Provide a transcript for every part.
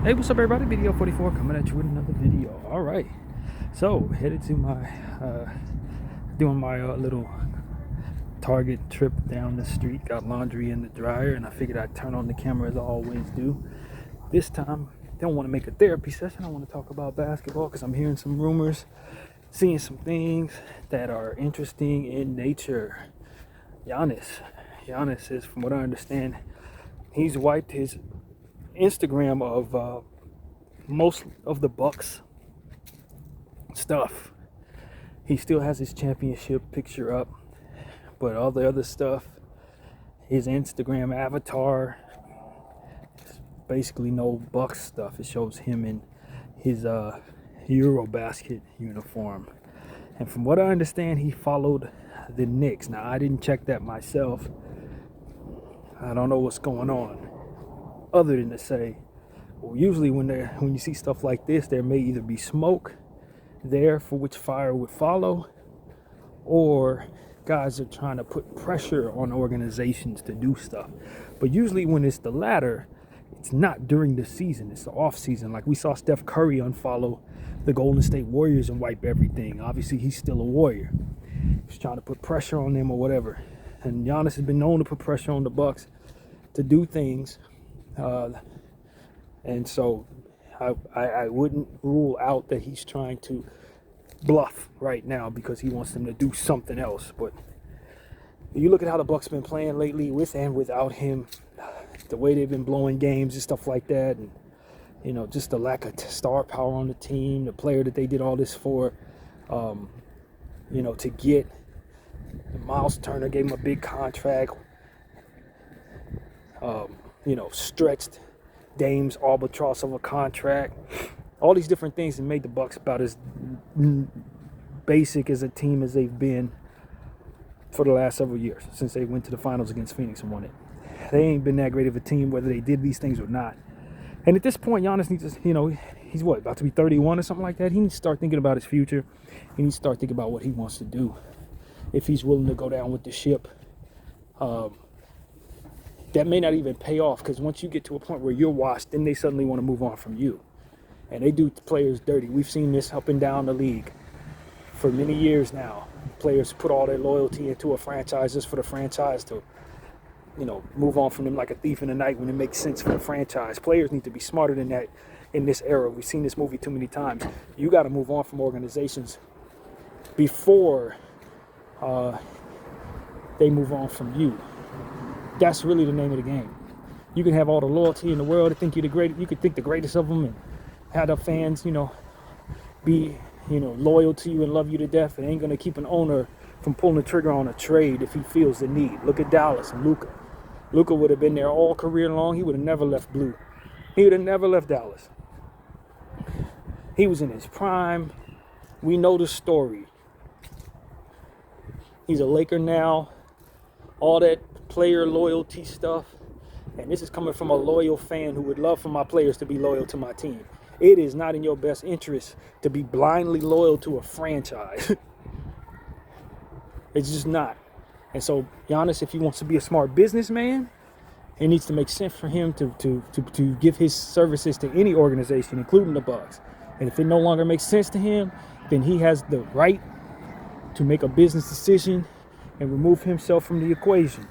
Hey, what's up, everybody? Video 44 coming at you with another video. All right, so headed to my doing my little Target trip down the street. Got laundry in the dryer, and I figured I'd turn on the camera as I always do. This time, don't want to make a therapy session. I want to talk about basketball because I'm hearing some rumors, seeing some things that are interesting in nature. Giannis is, from what I understand, he's wiped his Instagram of most of the Bucks stuff. He still has his championship picture up, but all the other stuff, his Instagram avatar, is basically no Bucks stuff. It shows him in his Eurobasket uniform. And from what I understand, he followed the Knicks. Now, I didn't check that myself. I don't know what's going on, other than to say, well, usually when you see stuff like this, there may either be smoke there for which fire would follow, or guys are trying to put pressure on organizations to do stuff. But usually when it's the latter, it's not during the season, it's the off season. Like we saw Steph Curry unfollow the Golden State Warriors and wipe everything. Obviously he's still a Warrior. He's trying to put pressure on them or whatever. And Giannis has been known to put pressure on the Bucks to do things. And so I wouldn't rule out that he's trying to bluff right now because he wants them to do something else. But you look at how the Bucks been playing lately, with and without him, the way they've been blowing games and stuff like that, and you know, just the lack of star power on the team, the player that they did all this for, you know, to get. Miles Turner gave him a big contract, you know, stretched Dame's albatross of a contract. All these different things that made the Bucks about as basic as a team as they've been for the last several years, since they went to the finals against Phoenix and won it. They ain't been that great of a team, whether they did these things or not. And at this point, Giannis needs to, you know, he's what, about to be 31 or something like that? He needs to start thinking about his future. He needs to start thinking about what he wants to do. If he's willing to go down with the ship, that may not even pay off, because once you get to a point where you're washed, then they suddenly want to move on from you. And they do players dirty. We've seen this up and down the league for many years now. Players put all their loyalty into a franchise just for the franchise to, you know, move on from them like a thief in the night when it makes sense for the franchise. Players need to be smarter than that in this era. We've seen this movie too many times. You got to move on from organizations before they move on from you. That's really the name of the game. You can have all the loyalty in the world and think you're the great. You could think the greatest of them and have the fans, you know, be, you know, loyal to you and love you to death. It ain't gonna keep an owner from pulling the trigger on a trade if he feels the need. Look at Dallas and Luka. Luka would have been there all career long. He would have never left blue. He would have never left Dallas. He was in his prime. We know the story. He's a Laker now. All that player loyalty stuff. And this is coming from a loyal fan who would love for my players to be loyal to my team. It is not in your best interest to be blindly loyal to a franchise. It's just not. And so Giannis, if he wants to be a smart businessman, it needs to make sense for him to give his services to any organization, including the Bucks. And if it no longer makes sense to him, then he has the right to make a business decision and remove himself from the equation.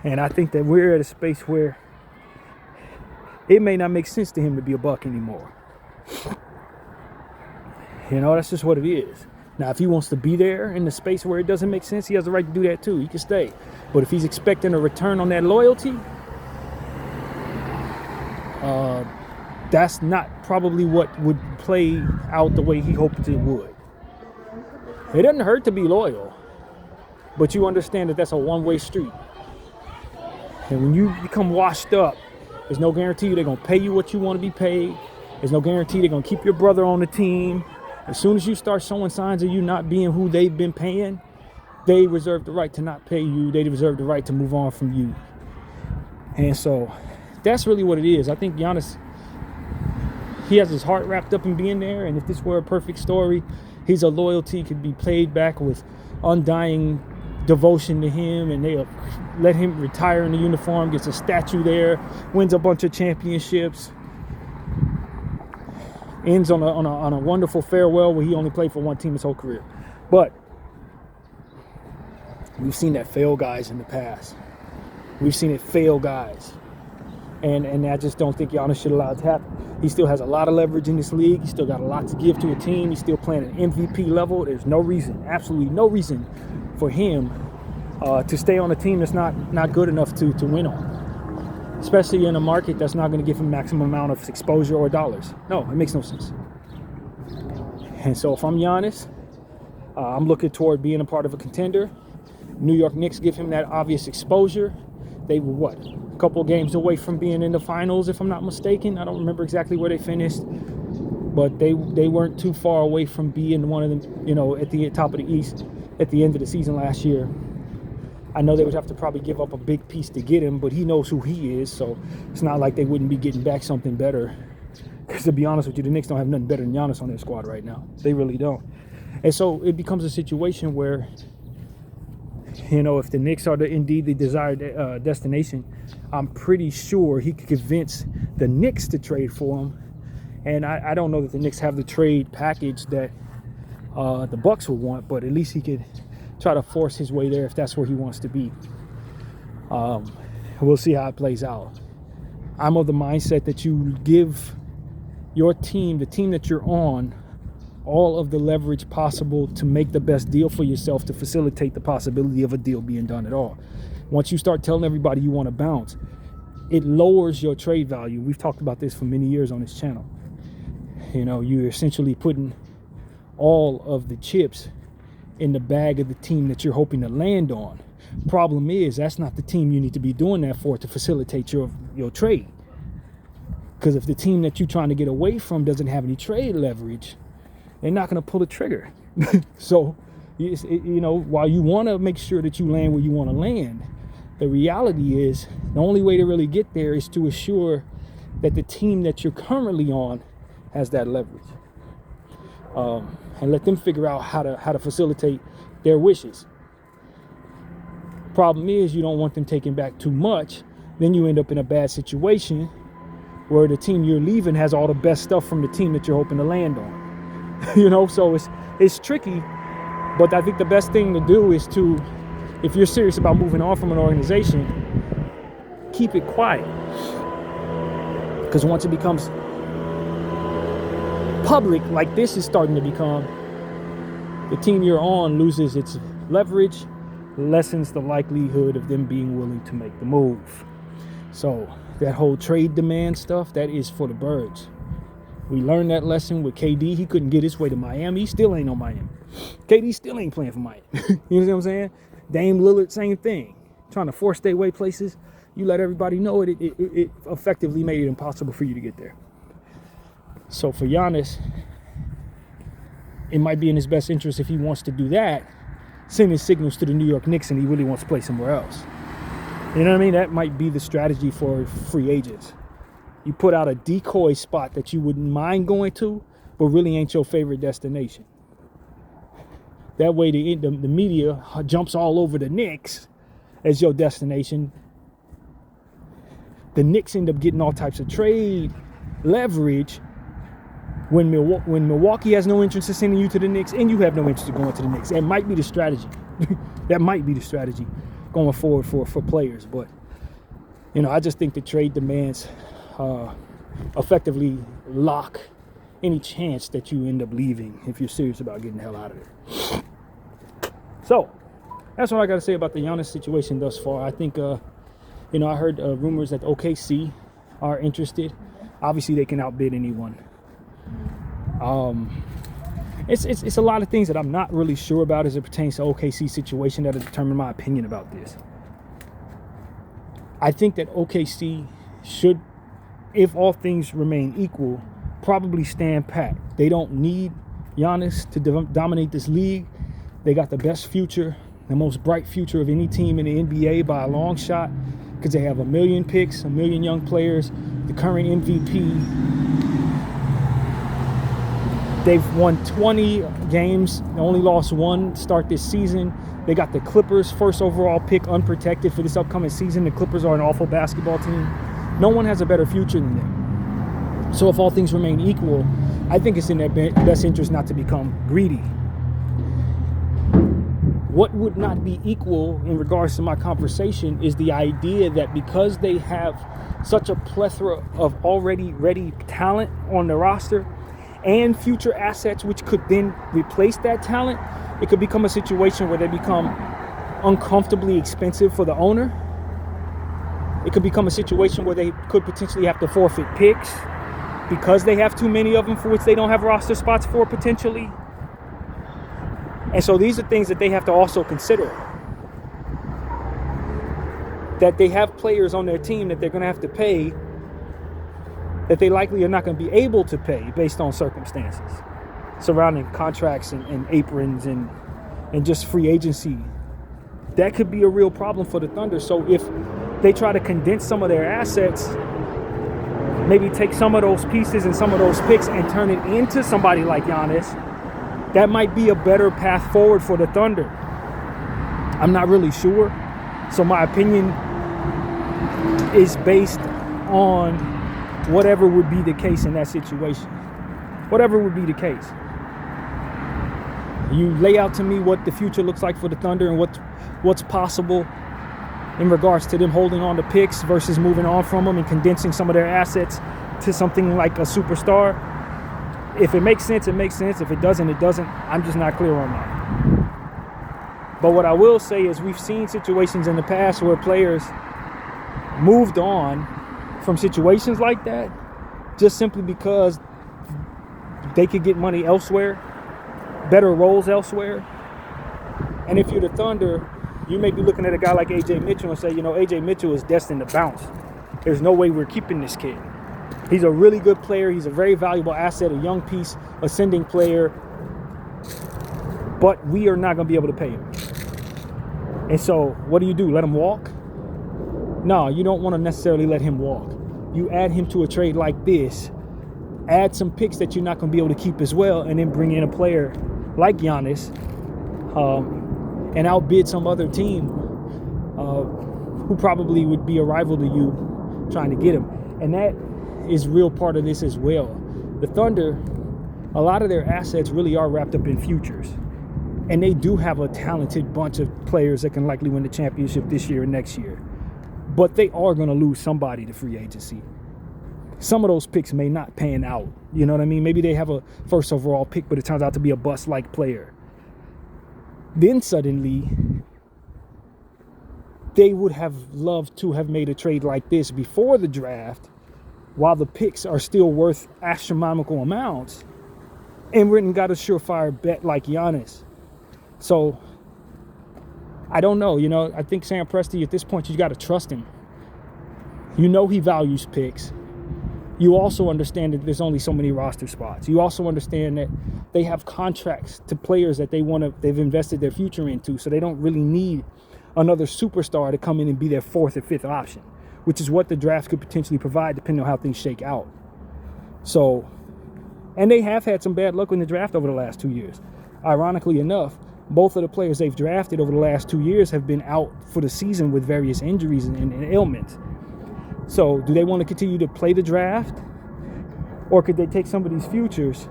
And I think that we're at a space where it may not make sense to him to be a Buck anymore. You know, that's just what it is. Now, if he wants to be there in the space where it doesn't make sense, he has the right to do that too. He can stay. But if he's expecting a return on that loyalty, that's not probably what would play out the way he hoped it would. It doesn't hurt to be loyal, but you understand that that's a one-way street. And when you become washed up, there's no guarantee they're going to pay you what you want to be paid. There's no guarantee they're going to keep your brother on the team. As soon as you start showing signs of you not being who they've been paying, they reserve the right to not pay you. They reserve the right to move on from you. And so that's really what it is. I think Giannis, he has his heart wrapped up in being there. And if this were a perfect story, his loyalty could be played back with undying devotion to him, and they'll let him retire in the uniform, gets a statue there, wins a bunch of championships, ends on a wonderful farewell where he only played for one team his whole career. But we've seen that fail guys in the past. We've seen it fail guys. And I just don't think Giannis should allow it to happen. He still has a lot of leverage in this league. He's still got a lot to give to a team. He's still playing at MVP level. There's no reason, absolutely no reason for him to stay on a team that's not good enough to win on. Especially in a market that's not going to give him maximum amount of exposure or dollars. No, it makes no sense. And so if I'm Giannis, I'm looking toward being a part of a contender. New York Knicks give him that obvious exposure. They were a couple of games away from being in the finals, if I'm not mistaken. I don't remember exactly where they finished, but they weren't too far away from being one of them, at the top of the East at the end of the season last year. I know they would have to probably give up a big piece to get him, but he knows who he is, so it's not like they wouldn't be getting back something better. Because to be honest with you, the Knicks don't have nothing better than Giannis on their squad right now. They really don't. And so it becomes a situation where, if the Knicks are indeed the desired destination, I'm pretty sure he could convince the Knicks to trade for him. And I don't know that the Knicks have the trade package that the Bucks would want, but at least he could try to force his way there if that's where he wants to be. We'll see how it plays out. I'm of the mindset that you give your team, the team that you're on, all of the leverage possible to make the best deal for yourself to facilitate the possibility of a deal being done at all. Once you start telling everybody you want to bounce, it lowers your trade value. We've talked about this for many years on this channel. You're essentially putting all of the chips in the bag of the team that you're hoping to land on. Problem is, that's not the team you need to be doing that for to facilitate your trade. Because if the team that you're trying to get away from doesn't have any trade leverage, they're not going to pull the trigger. So, while you want to make sure that you land where you want to land, the reality is the only way to really get there is to assure that the team that you're currently on has that leverage. And let them figure out how to facilitate their wishes. Problem is, you don't want them taking back too much. Then you end up in a bad situation where the team you're leaving has all the best stuff from the team that you're hoping to land on. So it's tricky, but I think the best thing to do is to, if you're serious about moving on from an organization, keep it quiet. Because once it becomes public, like this is starting to become, the team you're on loses its leverage, lessens the likelihood of them being willing to make the move. So that whole trade demand stuff, that is for the birds. We learned that lesson with KD. He couldn't get his way to Miami. He still ain't on Miami. KD still ain't playing for Miami. You know what I'm saying? Dame Lillard, same thing. Trying to force their way places. You let everybody know it effectively made it impossible for you to get there. So for Giannis, it might be in his best interest if he wants to do that, sending signals to the New York Knicks and he really wants to play somewhere else. You know what I mean? That might be the strategy for free agents. You put out a decoy spot that you wouldn't mind going to, but really ain't your favorite destination. That way the media jumps all over the Knicks as your destination. The Knicks end up getting all types of trade leverage when Milwaukee has no interest in sending you to the Knicks and you have no interest in going to the Knicks. That might be the strategy. That might be the strategy going forward for players. But, I just think the trade demands effectively lock any chance that you end up leaving if you're serious about getting the hell out of there. So that's what I got to say about the Giannis situation thus far. I think, I heard rumors that OKC are interested. Obviously, they can outbid anyone. It's a lot of things that I'm not really sure about as it pertains to OKC situation that will determine my opinion about this. I think that OKC should, if all things remain equal, probably stand pat. They don't need Giannis to dominate this league. They got the best future, the most bright future of any team in the NBA by a long shot, because they have 1 million picks, 1 million young players, the current MVP. They've won 20 games. They only lost one to start this season. They got the Clippers first overall pick unprotected for this upcoming season. The Clippers are an awful basketball team. No one has a better future than them. So if all things remain equal, I think it's in their best interest not to become greedy. What would not be equal in regards to my conversation is the idea that because they have such a plethora of already ready talent on the roster and future assets which could then replace that talent, it could become a situation where they become uncomfortably expensive for the owner. It could become a situation where they could potentially have to forfeit picks because they have too many of them for which they don't have roster spots for potentially. And so these are things that they have to also consider. That they have players on their team that they're going to have to pay that they likely are not going to be able to pay based on circumstances surrounding contracts and aprons and just free agency. That could be a real problem for the Thunder. So if they try to condense some of their assets, maybe take some of those pieces and some of those picks and turn it into somebody like Giannis, that might be a better path forward for the Thunder. I'm not really sure. So my opinion is based on whatever would be the case in that situation. Whatever would be the case. You lay out to me what the future looks like for the Thunder and what's possible in regards to them holding on to picks versus moving on from them and condensing some of their assets to something like a superstar. If it makes sense, it makes sense. If it doesn't, it doesn't. I'm just not clear on that. But what I will say is we've seen situations in the past where players moved on from situations like that just simply because they could get money elsewhere, better roles elsewhere. And if you're the Thunder, you may be looking at a guy like A.J. Mitchell and say, A.J. Mitchell is destined to bounce. There's no way we're keeping this kid. He's a really good player. He's a very valuable asset, a young piece, ascending player. But we are not going to be able to pay him. And so what do? Let him walk? No, you don't want to necessarily let him walk. You add him to a trade like this, add some picks that you're not going to be able to keep as well, and then bring in a player like Giannis and outbid some other team who probably would be a rival to you trying to get him. And that is real part of this as well. The Thunder, a lot of their assets really are wrapped up in futures. And they do have a talented bunch of players that can likely win the championship this year and next year. But they are going to lose somebody to free agency. Some of those picks may not pan out. You know what I mean? Maybe they have a first overall pick, but it turns out to be a bust-like player. Then suddenly, they would have loved to have made a trade like this before the draft, while the picks are still worth astronomical amounts, and went and got a surefire bet like Giannis. So, I don't know. I think Sam Presti, at this point, you got to trust him. He values picks. You also understand that there's only so many roster spots. You also understand that they have contracts to players that they've invested their future into, so they don't really need another superstar to come in and be their fourth or fifth option, which is what the draft could potentially provide depending on how things shake out. So, and they have had some bad luck in the draft over the last 2 years. Ironically enough, both of the players they've drafted over the last 2 years have been out for the season with various injuries and ailments. So do they want to continue to play the draft? Or could they take some of these futures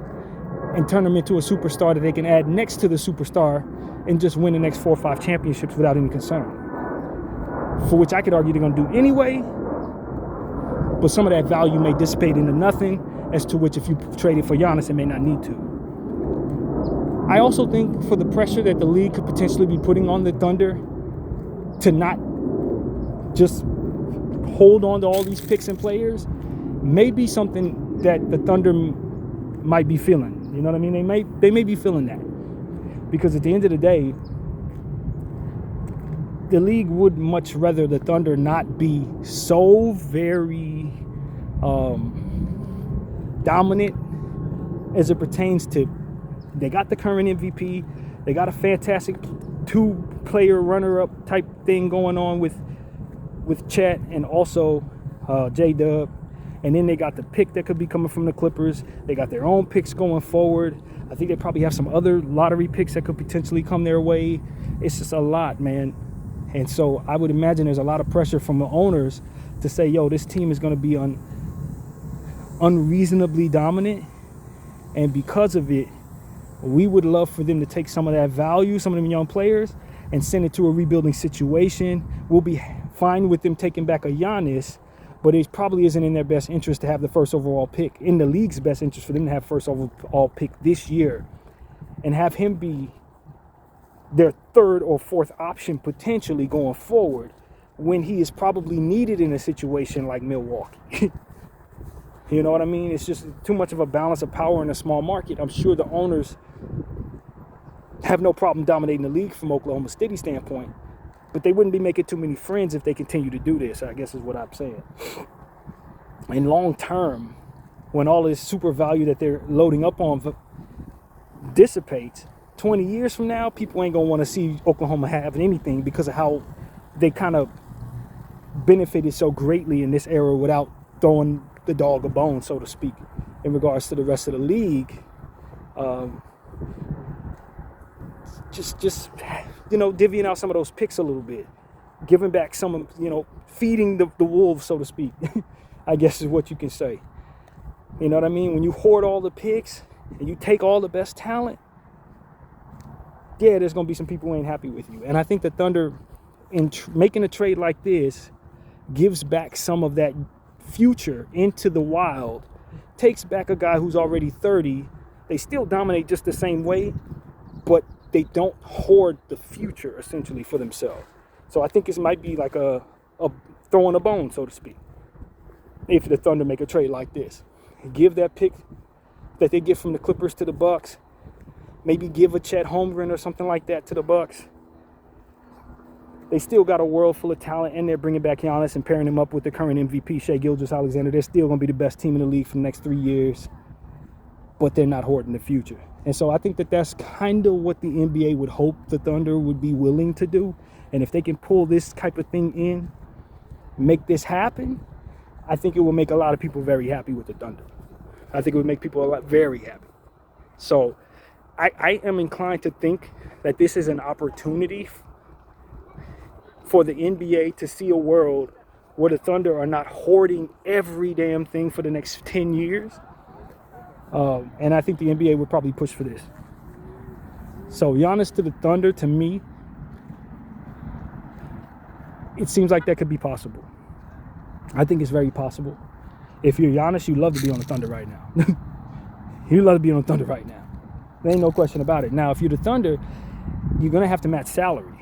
and turn them into a superstar that they can add next to the superstar and just win the next 4 or 5 championships without any concern? For which I could argue they're going to do anyway. But some of that value may dissipate into nothing, as to which if you trade it for Giannis, it may not need to. I also think for the pressure that the league could potentially be putting on the Thunder to not just hold on to all these picks and players may be something that the Thunder might be feeling. You know what I mean? They may be feeling that. Because at the end of the day, the league would much rather the Thunder not be so very dominant as it pertains to, they got the current MVP, they got a fantastic 2-player runner-up type thing going on with Chet and also J-Dub. And then they got the pick that could be coming from the Clippers. They got their own picks going forward. I think they probably have some other lottery picks that could potentially come their way. It's just a lot, man. And so I would imagine there's a lot of pressure from the owners to say, yo, this team is going to be unreasonably dominant. And because of it, we would love for them to take some of that value, some of them young players, and send it to a rebuilding situation. We'll be fine with them taking back a Giannis, but it probably isn't in their best interest to have the first overall pick. In the league's best interest for them to have first overall pick this year and have him be their third or fourth option potentially going forward when he is probably needed in a situation like Milwaukee. You know what I mean? It's just too much of a balance of power in a small market. I'm sure the owners have no problem dominating the league from Oklahoma City standpoint, but they wouldn't be making too many friends if they continue to do this, I guess is what I'm saying. And long term, when all this super value that they're loading up on dissipates, 20 years from now, people ain't going to want to see Oklahoma having anything because of how they kind of benefited so greatly in this era without throwing the dog a bone, so to speak, in regards to the rest of the league. Just divvying out some of those picks a little bit, giving back some of, feeding the wolves, so to speak, I guess is what you can say. You know what I mean? When you hoard all the picks and you take all the best talent, yeah, there's going to be some people who ain't happy with you. And I think the Thunder, in making a trade like this, gives back some of that future into the Wild, takes back a guy who's already 30. They still dominate just the same way, but they don't hoard the future essentially for themselves. So I think this might be like a throwing a bone, so to speak, if the Thunder make a trade like this. Give that pick that they get from the Clippers to the Bucks. Maybe give a Chet Holmgren or something like that to the Bucks. They still got a world full of talent, and they're bringing back Giannis and pairing him up with the current MVP, Shai Gilgeous-Alexander. They're still going to be the best team in the league for the next 3 years, but they're not hoarding the future. And so I think that that's kind of what the NBA would hope the Thunder would be willing to do. And if they can pull this type of thing in, make this happen, I think it will make a lot of people very happy with the Thunder. I think it would make people very happy. So I am inclined to think that this is an opportunity for the NBA to see a world where the Thunder are not hoarding every damn thing for the next 10 years. And I think the NBA would probably push for this. So Giannis to the Thunder, to me, it seems like that could be possible. I think it's very possible. If you're Giannis, you love to be on the Thunder right now. You love to be on the Thunder right now. There ain't no question about it. Now, if you're the Thunder, you're going to have to match salary.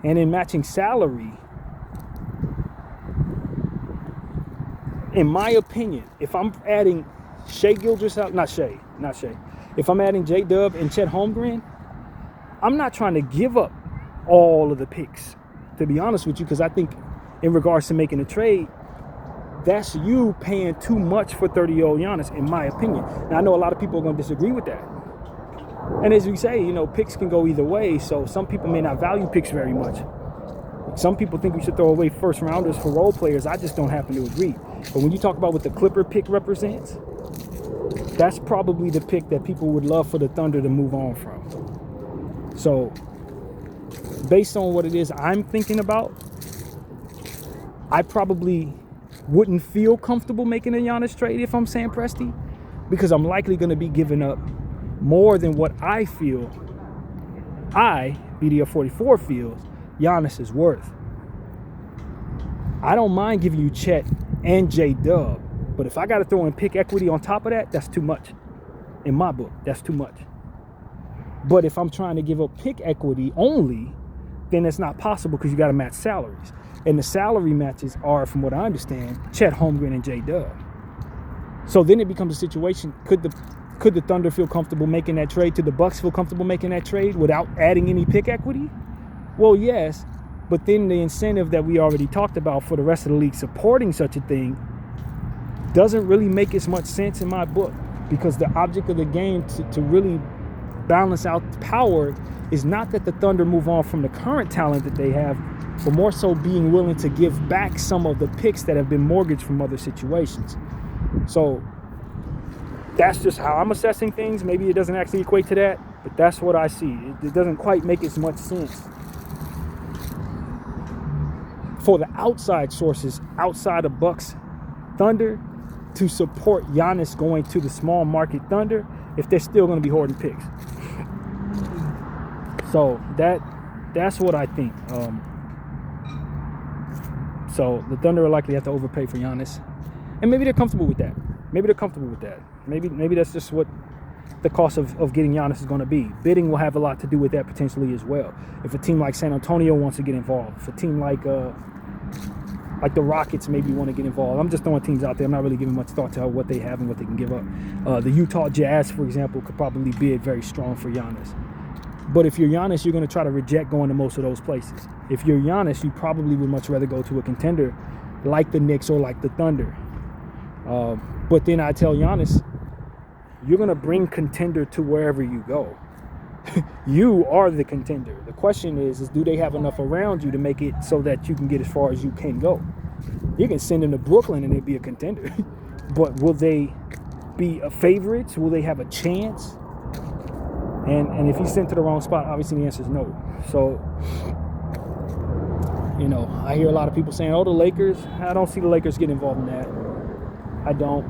And in matching salary, in my opinion, if I'm adding Shai if I'm adding J-Dub and Chet Holmgren, I'm not trying to give up all of the picks, to be honest with you, because I think in regards to making a trade, that's you paying too much for 30-year-old Giannis, in my opinion. Now, I know a lot of people are going to disagree with that. And as we say, picks can go either way, so some people may not value picks very much. Some people think we should throw away first rounders for role players. I just don't happen to agree. But when you talk about what the Clipper pick represents, that's probably the pick that people would love for the Thunder to move on from. So, based on what it is I'm thinking about, I probably wouldn't feel comfortable making a Giannis trade if I'm Sam Presti, because I'm likely going to be giving up more than what I feel, BDF44 feels, Giannis is worth. I don't mind giving you Chet and J-Dub, but if I got to throw in pick equity on top of that, that's too much. In my book, that's too much. But if I'm trying to give up pick equity only, then it's not possible because you got to match salaries. And the salary matches are, from what I understand, Chet Holmgren and J-Dub. So then it becomes a situation, could the Thunder feel comfortable making that trade? Could the Bucks feel comfortable making that trade without adding any pick equity? Well, yes, but then the incentive that we already talked about for the rest of the league supporting such a thing doesn't really make as much sense in my book, because the object of the game to really balance out the power is not that the Thunder move on from the current talent that they have, but more so being willing to give back some of the picks that have been mortgaged from other situations. So that's just how I'm assessing things. Maybe it doesn't actually equate to that, but that's what I see. It doesn't quite make as much sense for the outside sources outside of Bucks Thunder to support Giannis going to the small market Thunder if they're still going to be hoarding picks. So that's what I think. So the Thunder are likely to have to overpay for Giannis, and maybe they're comfortable with that. Maybe that's just what the cost of getting Giannis is going to be. Bidding will have a lot to do with that potentially as well. If a team like San Antonio wants to get involved, if a team like the Rockets maybe want to get involved. I'm just throwing teams out there. I'm not really giving much thought to what they have and what they can give up. The Utah Jazz, for example, could probably bid very strong for Giannis. But if you're Giannis, you're going to try to reject going to most of those places. If you're Giannis, you probably would much rather go to a contender like the Knicks or like the Thunder. But then I tell Giannis, you're going to bring contender to wherever you go. You are the contender. The question is do they have enough around you to make it so that you can get as far as you can go? You can send them to Brooklyn and they'd be a contender. But will they be a favorites? Will they have a chance? And if he's sent to the wrong spot, obviously the answer is no. So, I hear a lot of people saying, the Lakers. I don't see the Lakers getting involved in that. I don't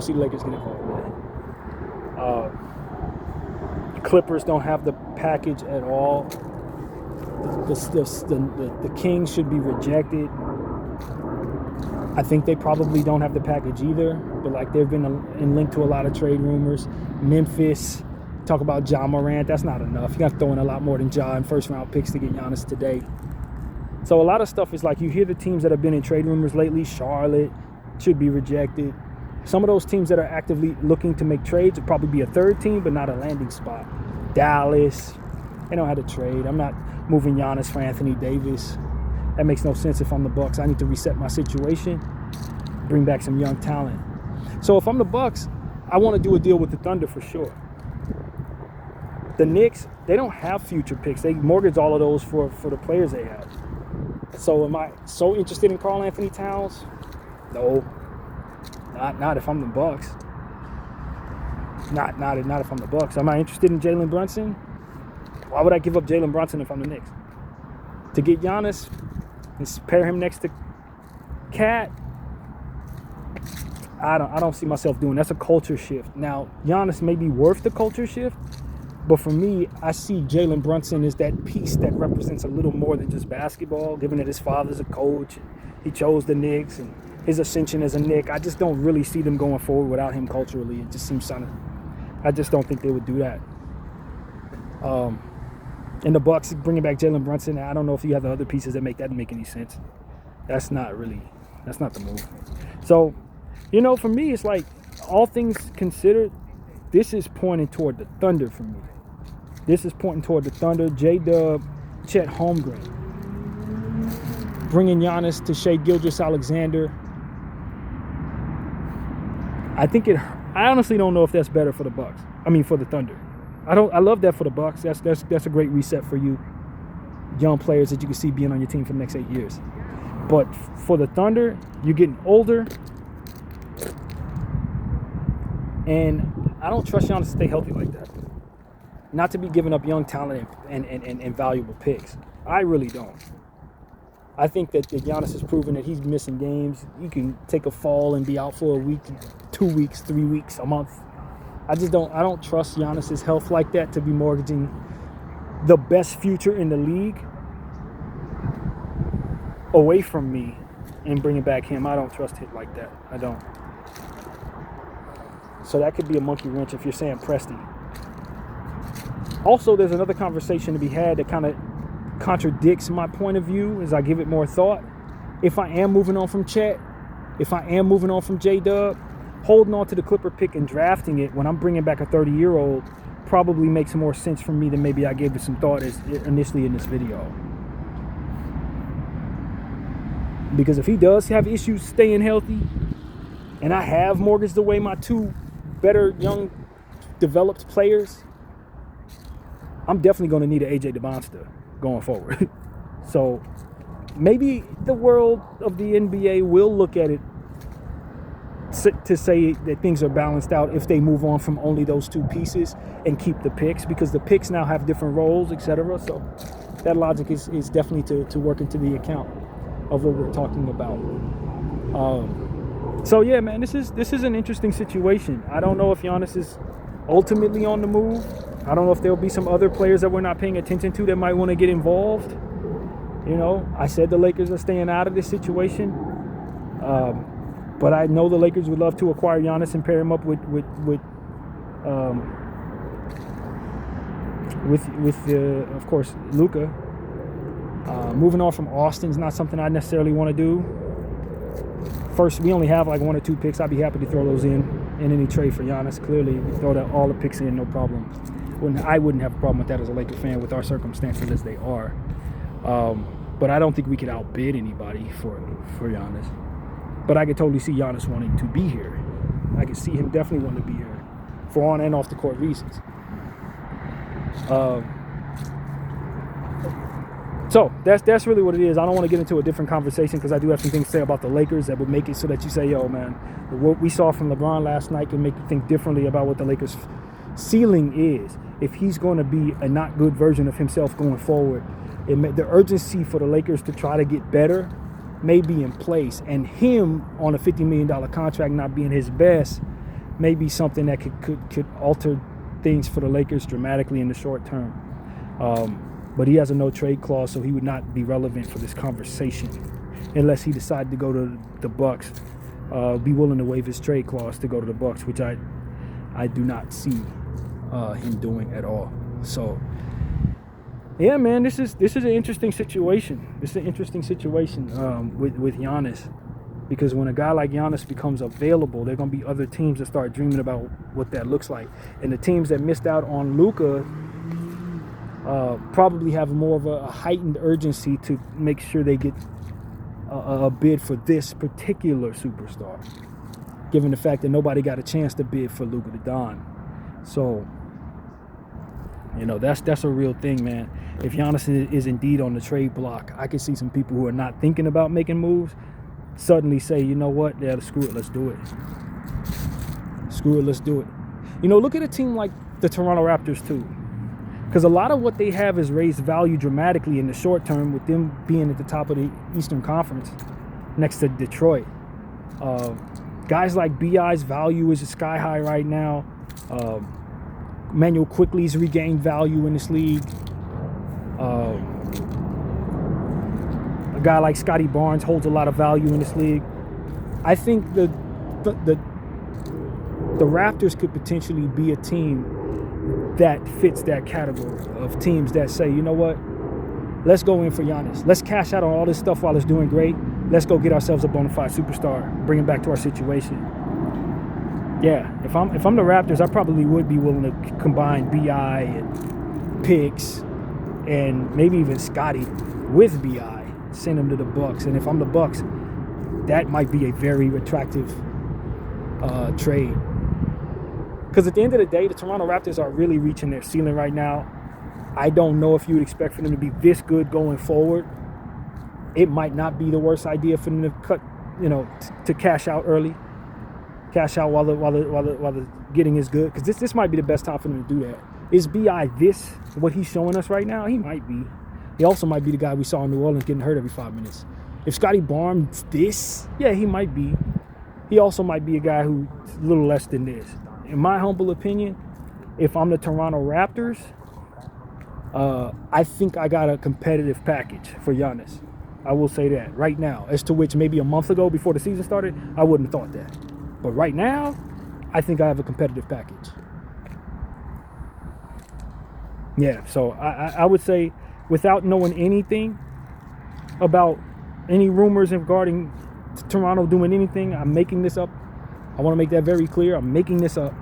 see the Lakers getting involved in that. Clippers don't have the package at all. The Kings should be rejected. I think they probably don't have the package either. But they've been linked to a lot of trade rumors. Memphis, talk about Ja Morant. That's not enough. You got to throw in a lot more than Ja and first-round picks to get Giannis today. So a lot of stuff is you hear the teams that have been in trade rumors lately. Charlotte should be rejected. Some of those teams that are actively looking to make trades would probably be a third team, but not a landing spot. Dallas, they don't have to trade. I'm not moving Giannis for Anthony Davis. That makes no sense if I'm the Bucks. I need to reset my situation, bring back some young talent. So if I'm the Bucks, I want to do a deal with the Thunder for sure. The Knicks, they don't have future picks. They mortgage all of those for the players they have. So am I so interested in Karl Anthony Towns? No. Not if I'm the Bucks. Not if I'm the Bucks. Am I interested in Jalen Brunson? Why would I give up Jalen Brunson if I'm the Knicks? To get Giannis and pair him next to Cat, I don't see myself doing. That's a culture shift. Now, Giannis may be worth the culture shift, but for me, I see Jalen Brunson as that piece that represents a little more than just basketball, given that his father's a coach. He chose the Knicks and his ascension as a Knick. I just don't really see them going forward without him culturally. It just seems I just don't think they would do that. And the Bucks bringing back Jalen Brunson, I don't know if you have the other pieces that make any sense. That's not the move. So, for me, it's all things considered, this is pointing toward the Thunder for me. This is pointing toward the Thunder. J-Dub, Chet Holmgren. Bringing Giannis to Shai Gilgeous-Alexander. I honestly don't know if that's better for the Bucks. For the Thunder. I love that for the Bucks. That's a great reset for you. Young players that you can see being on your team for the next 8 years. But for the Thunder, you're getting older. And I don't trust Giannis to stay healthy like that. Not to be giving up young talent and valuable picks. I really don't. I think that Giannis has proven that he's missing games. He can take a fall and be out for a week, 2 weeks, 3 weeks, a month. I don't trust Giannis's health like that to be mortgaging the best future in the league away from me and bringing back him. I don't trust it like that. I don't. So that could be a monkey wrench if you're saying Presti. Also, there's another conversation to be had that kind of contradicts my point of view as I give it more thought. If I am moving on from Chet, if I am moving on from J-Dub, holding on to the Clipper pick and drafting it when I'm bringing back a 30-year-old probably makes more sense for me than maybe I gave it some thought initially in this video. Because if he does have issues staying healthy, and I have mortgaged away my two better young developed players, I'm definitely going to need an AJ DeBonster going forward. So maybe the world of the NBA will look at it to say that things are balanced out if they move on from only those two pieces and keep the picks, because the picks now have different roles, etc. So that logic is definitely to work into the account of what we're talking about. So yeah, man, this is an interesting situation. I don't know if Giannis is ultimately on the move. I don't know if there'll be some other players that we're not paying attention to that might want to get involved. You know, I said the Lakers are staying out of this situation, but I know the Lakers would love to acquire Giannis and pair him up with of course, Luka. Moving on from Austin's not something I necessarily want to do. First, we only have like 1 or 2 picks. I'd be happy to throw those in any trade for Giannis. Clearly, we throw all the picks in, no problem. I wouldn't have a problem with that as a Laker fan with our circumstances as they are. But I don't think we could outbid anybody for Giannis. But I could totally see Giannis wanting to be here. I could see him definitely wanting to be here for on and off the court reasons. So that's really what it is. I don't want to get into a different conversation because I do have some things to say about the Lakers that would make it so that you say, yo, man, what we saw from LeBron last night can make you think differently about what the Lakers' ceiling is. If he's going to be a not good version of himself going forward, the urgency for the Lakers to try to get better may be in place. And him on a $50 million contract not being his best may be something that could alter things for the Lakers dramatically in the short term. But he has a no-trade clause, so he would not be relevant for this conversation unless he decided to go to the Bucks, be willing to waive his trade clause to go to the Bucks, which I do not see him doing at all. So, yeah, man, this is an interesting situation. This is an interesting situation with Giannis, because when a guy like Giannis becomes available, there are going to be other teams that start dreaming about what that looks like. And the teams that missed out on Luka probably have more of a heightened urgency to make sure they get a bid for this particular superstar, given the fact that nobody got a chance to bid for Luka the Don. So, you know, that's a real thing, man. If Giannis is indeed on the trade block, I can see some people who are not thinking about making moves suddenly say, you know what, yeah, screw it, let's do it. Screw it, let's do it. You know, look at a team like the Toronto Raptors, too. Because a lot of what they have is raised value dramatically in the short term with them being at the top of the Eastern Conference next to Detroit. Guys like B.I.'s value is sky high right now. Manuel Quickley's regained value in this league. A guy like Scotty Barnes holds a lot of value in this league. I think the Raptors could potentially be a team that fits that category of teams that say, you know what, let's go in for Giannis. Let's cash out on all this stuff while it's doing great. Let's go get ourselves a bona fide superstar, bring him back to our situation. Yeah, if I'm the Raptors, I probably would be willing to combine B.I. and picks and maybe even Scotty with B.I., send him to the Bucks. And if I'm the Bucks, that might be a very attractive trade. Because at the end of the day, the Toronto Raptors are really reaching their ceiling right now. I don't know if you would expect for them to be this good going forward. It might not be the worst idea for them to cut, you know, to cash out early. Cash out while the getting is good. Because this might be the best time for them to do that. Is B.I. what he's showing us right now? He might be. He also might be the guy we saw in New Orleans getting hurt every 5 minutes. If Scotty Barnes yeah, he might be. He also might be a guy who's a little less than this. In my humble opinion, if I'm the Toronto Raptors, I think I got a competitive package for Giannis. I will say that right now. As to which maybe a month ago before the season started, I wouldn't have thought that. But right now, I think I have a competitive package. Yeah, so I would say without knowing anything about any rumors regarding Toronto doing anything, I'm making this up. I want to make that very clear. I'm making this up.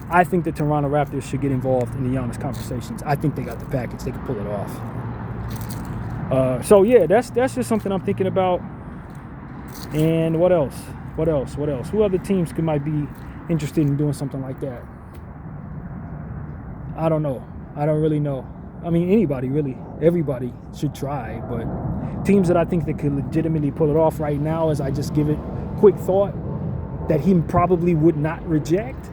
I think the Toronto Raptors should get involved in the Giannis conversations. I think they got the package. They can pull it off. So, yeah, that's just something I'm thinking about. And what else? Who other teams might be interested in doing something like that? I don't know. I don't really know. I mean, anybody, really. Everybody should try. But teams that I think that could legitimately pull it off right now, as I just give it quick thought, that he probably would not reject,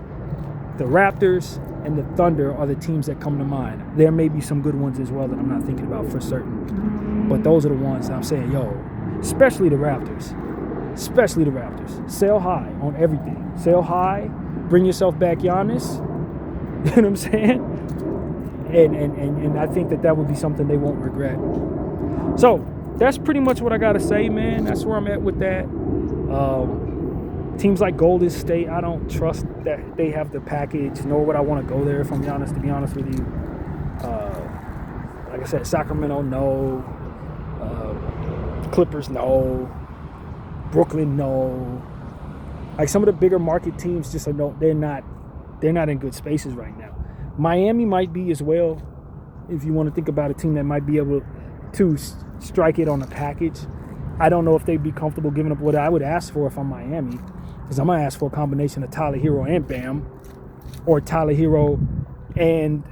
the Raptors and the Thunder are the teams that come to mind. There may be some good ones as well that I'm not thinking about for certain. But those are the ones that I'm saying, yo, especially the Raptors. Sail high on everything. Sail high, bring yourself back Giannis, You know what I'm saying? And I think that would be something they won't regret. So that's pretty much what I got to say, man. That's where I'm at with that. Teams like Golden State, I don't trust that they have the package, nor would I want to go there, if I'm honest, to be honest with you. Like I said, Sacramento, no. Clippers, no. Brooklyn, no. Like some of the bigger market teams just are no, they're not in good spaces right now. Miami might be as well, if you want to think about a team that might be able to strike it on a package. I don't know if they'd be comfortable giving up what I would ask for if I'm Miami, because I'm going to ask for a combination of Tyler Hero and Bam, or Tyler Hero and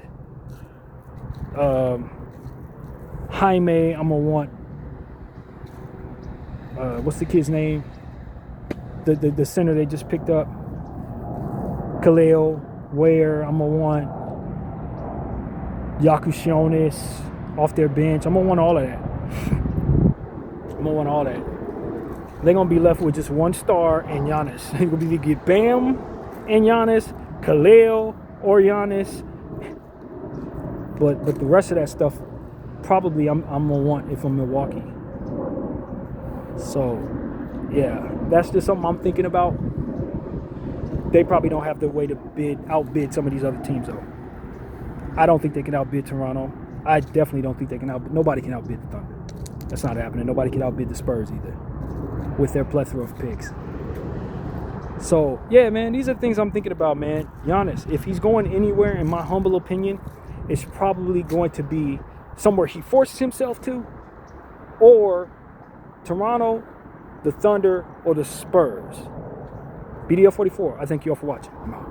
Jaime. I'm going to want, what's the kid's name? The center they just picked up. Khalil Ware. I'm going to want Yakushionis off their bench. I'm going to want all of that. I'm going to want all that. They're going to be left with just one star and Giannis. They're going to either get Bam and Giannis, Khalil or Giannis. But the rest of that stuff, probably I'm going to want if I'm Milwaukee. So, yeah, that's just something I'm thinking about. They probably don't have the way to outbid some of these other teams, though. I don't think they can outbid Toronto. I definitely don't think they can nobody can outbid the Thunder. That's not happening. Nobody can outbid the Spurs either, with their plethora of picks. So, yeah, man, these are things I'm thinking about, man. Giannis, if he's going anywhere, in my humble opinion, it's probably going to be somewhere he forces himself to, or Toronto, the Thunder, or the Spurs. BDL 44, I thank you all for watching. I'm out.